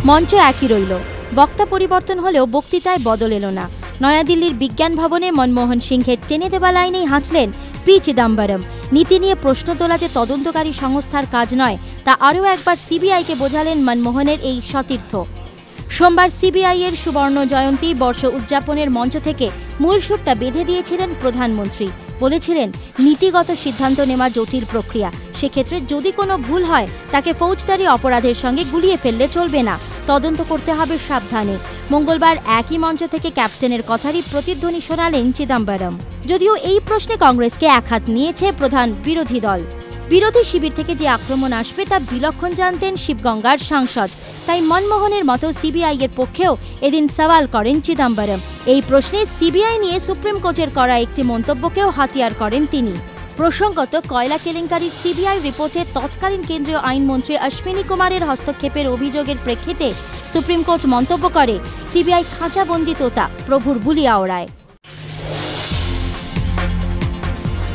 মঞ্চ একই রইল, বক্তা পরিবর্তন হলেও বক্তৃতায় বদল এলো না। নয়াদিল্লির বিজ্ঞান ভবনে মনমোহন সিংহের টেনে দেওয়া লাইনেই হাঁটলেন পি চিদম্বরম। নীতি নিয়ে প্রশ্ন তোলা যে তদন্তকারী সংস্থার কাজ নয়, তা আরও একবার সিবিআইকে বোঝালেন মনমোহনের এই সতীর্থ। সোমবার সিবিআই এর সুবর্ণ জয়ন্তী বর্ষ উদযাপনের মঞ্চ থেকে মূল সুরটা বেঁধে দিয়েছিলেন প্রধানমন্ত্রী। বলেছিলেন, নীতিগত সিদ্ধান্ত নেওয়া জটিল প্রক্রিয়া, সেক্ষেত্রে যদি কোনো ভুল হয় তাকে ফৌজদারি অপরাধের সঙ্গে গুলিয়ে ফেললে চলবে না, তদন্ত করতে হবে সাবধানে। মঙ্গলবার একই মঞ্চ থেকে ক্যাপ্টেনের কথারই প্রতিধ্বনি শোনালেন চিদম্বরম। যদিও এই প্রশ্নে কংগ্রেসকে একহাত নিয়েছে প্রধান বিরোধী দল। বিরোধী শিবির থেকে যে আক্রমণ আসবে তা বিলক্ষণ জানতেন শিবগঙ্গার সাংসদ। তাই মনমোহনের মতো সিবিআই এর পক্ষেও এদিন সওয়াল করেন চিদম্বরম। এই প্রশ্নে সিবিআই নিয়ে সুপ্রিম কোর্টের করা একটি মন্তব্যকেও হাতিয়ার করেন তিনি। প্রসঙ্গত, কয়লা কেলেঙ্কারির সিবিআই রিপোর্টে তৎকালীন কেন্দ্রীয় আইনমন্ত্রী অশ্বিনী কুমারের হস্তক্ষেপের অভিযোগের প্রেক্ষিতে সুপ্রিম কোর্ট মন্তব্য করে, সিবিআই খাঁচাবন্দি তোতা প্রভুর বুলি আওড়ায়।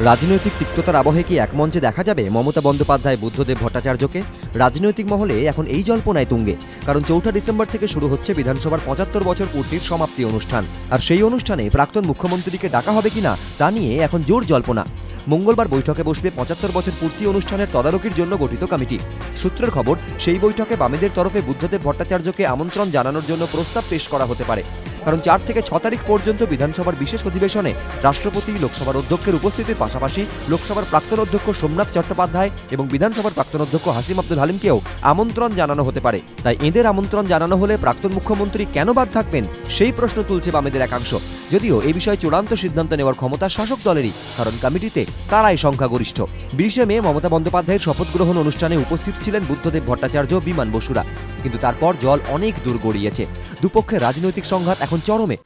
রাজনৈতিক তিক্ততার আবহে কি এক মঞ্চে দেখা যাবে মমতা বন্দ্যোপাধ্যায়, বুদ্ধদেব ভট্টাচার্যকে? রাজনৈতিক মহলে এখন এই জল্পনায় তুঙ্গে, কারণ 4 ডিসেম্বর থেকে শুরু হচ্ছে বিধানসভার 75 বছর পূর্তির সমাপ্তি অনুষ্ঠান। আর সেই অনুষ্ঠানে প্রাক্তন মুখ্যমন্ত্রীকে ডাকা হবে কিনা তা নিয়ে এখন জোর জল্পনা। মঙ্গলবার বৈঠকে বসবে 75 বছর পূর্তি অনুষ্ঠানের তদারকির জন্য গঠিত কমিটি। সূত্রের খবর, সেই বৈঠকে বামেদের তরফে বুদ্ধদেব ভট্টাচার্যকে আমন্ত্রণ জানানোর জন্য প্রস্তাব পেশ করা হতে পারে, কারণ 4 থেকে 6 তারিখ পর্যন্ত বিধানসভার বিশেষ অধিবেশনে রাষ্ট্রপতি, লোকসভার অধ্যক্ষের উপস্থিতির পাশাপাশি লোকসভার প্রাক্তন অধ্যক্ষ সোমনাথ চট্টোপাধ্যায় এবং বিধানসভার প্রাক্তন অধ্যক্ষ হাসিম আব্দুল হালিমকেও আমন্ত্রণ জানানো হতে পারে। তাই এদের আমন্ত্রণ জানানো হলে প্রাক্তন মুখ্যমন্ত্রী কেন বাদ থাকবেন, সেই প্রশ্ন তুলছে বামেদের একাংশ। যদিও এই বিষয়ে চূড়ান্ত সিদ্ধান্ত নেওয়ার ক্ষমতা শাসক দলেরই, কারণ কমিটিতে তারাই সংখ্যাগরিষ্ঠ। 20 মে মমতা বন্দ্যোপাধ্যায়ের শপথ গ্রহণ অনুষ্ঠানে উপস্থিত ছিলেন বুদ্ধদেব ভট্টাচার্য, বিমান বসুরা, কিন্তু তারপর জল অনেক দূর গড়িয়েছে। দুপক্ষের রাজনৈতিক সংঘাত এখন চরমে।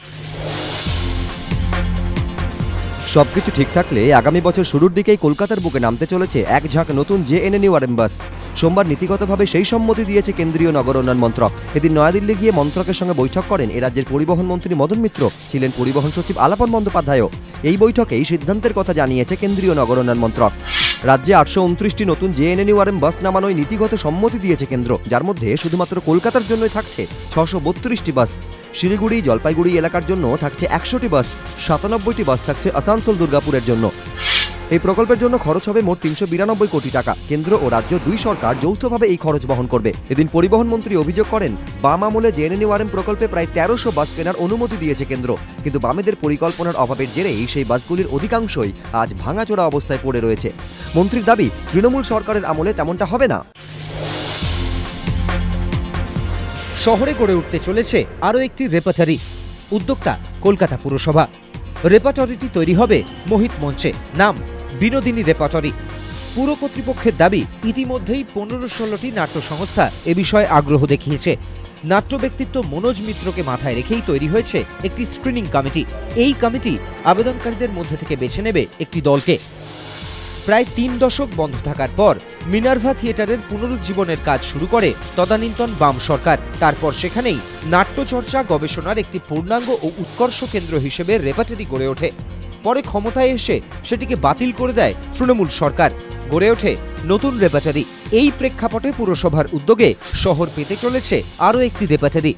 সবকিছু ঠিক থাকলে আগামী বছর শুরুর দিকেই কলকাতার বুকে নামতে চলেছে এক ঝাঁক নতুন জেএনএনইউআরএম বাস। সোমবার নীতিগতভাবে সেই সম্মতি দিয়েছে কেন্দ্রীয় নগর উন্নয়ন মন্ত্রক। এদিন নয়াদিল্লি গিয়ে মন্ত্রকের সঙ্গে বৈঠক করেন এ রাজ্যের পরিবহন মন্ত্রী মদন মিত্র, ছিলেন পরিবহন সচিব আলাপন বন্দ্যোপাধ্যায়ও। এই বৈঠকেই সিদ্ধান্তের কথা জানিয়েছে কেন্দ্রীয় নগর উন্নয়ন মন্ত্রক। রাজ্যে 829টি নতুন জেএনএনইউআরএম বাস নামানোয় নীতিগত সম্মতি দিয়েছে কেন্দ্র, যার মধ্যে শুধুমাত্র কলকাতার জন্যই থাকছে 632টি বাস। শিলিগুড়ি, জলপাইগুড়ি এলাকার জন্য থাকছে 100টি বাস, 97টি বাস থাকছে আসানসোল, দুর্গাপুরের জন্য। এই প্রকল্পের জন্য খরচ হবে মোট 392 কোটি টাকা। কেন্দ্র ও রাজ্য দুই সরকার যৌথভাবে এই খরচ বহন করবে। এদিন পরিবহন মন্ত্রী অভিযোগ করেন, বাম আমলে জেএনএনইউআরএম প্রকল্পে প্রায় 1300 বাস কেনার অনুমতি দিয়েছে কেন্দ্র, কিন্তু বামেদের পরিকল্পনার অভাবের জেরেই সেই বাসগুলির অধিকাংশই আজ ভাঙাচোরা অবস্থায় পড়ে রয়েছে। মন্ত্রীর দাবি, তৃণমূল সরকারের আমলে তেমনটা হবে না। শহরে গড়ে উঠতে চলেছে আরও একটি রেপার্টরি। উদ্যোক্তা কলকাতা পুরসভা। রেপার্টরিটি তৈরি হবে মোহিত মঞ্চে, নাম বিনোদিনী রেপার্টরি। পুর কর্তৃপক্ষের দাবি, ইতিমধ্যেই 15-16টি নাট্য সংস্থা এ বিষয়ে আগ্রহ দেখিয়েছে। নাট্য ব্যক্তিত্ব মনোজ মিত্রকে মাথায় রেখেই তৈরি হয়েছে একটি স্ক্রিনিং কমিটি। এই কমিটি আবেদনকারীদের মধ্যে থেকে বেছে নেবে একটি দলকে। প্রায় 3 দশক বন্ধ থাকার পর মিনার্ভা থিয়েটারের পুনরুজ্জীবনের কাজ শুরু করে তদানীন্তন বাম সরকার। তারপর সেখানেই নাট্যচর্চা গবেষণার একটি পূর্ণাঙ্গ ও উৎকর্ষ কেন্দ্র হিসেবে রেপার্টরি গড়ে ওঠে। পরে ক্ষমতায় এসে সেটিকে বাতিল করে দেয় তৃণমূল সরকার। গড়ে ওঠে নতুন রেপার্টরি। এই প্রেক্ষাপটে পুরসভার উদ্যোগে শহর পেতে চলেছে আরও একটি রেপার্টরি।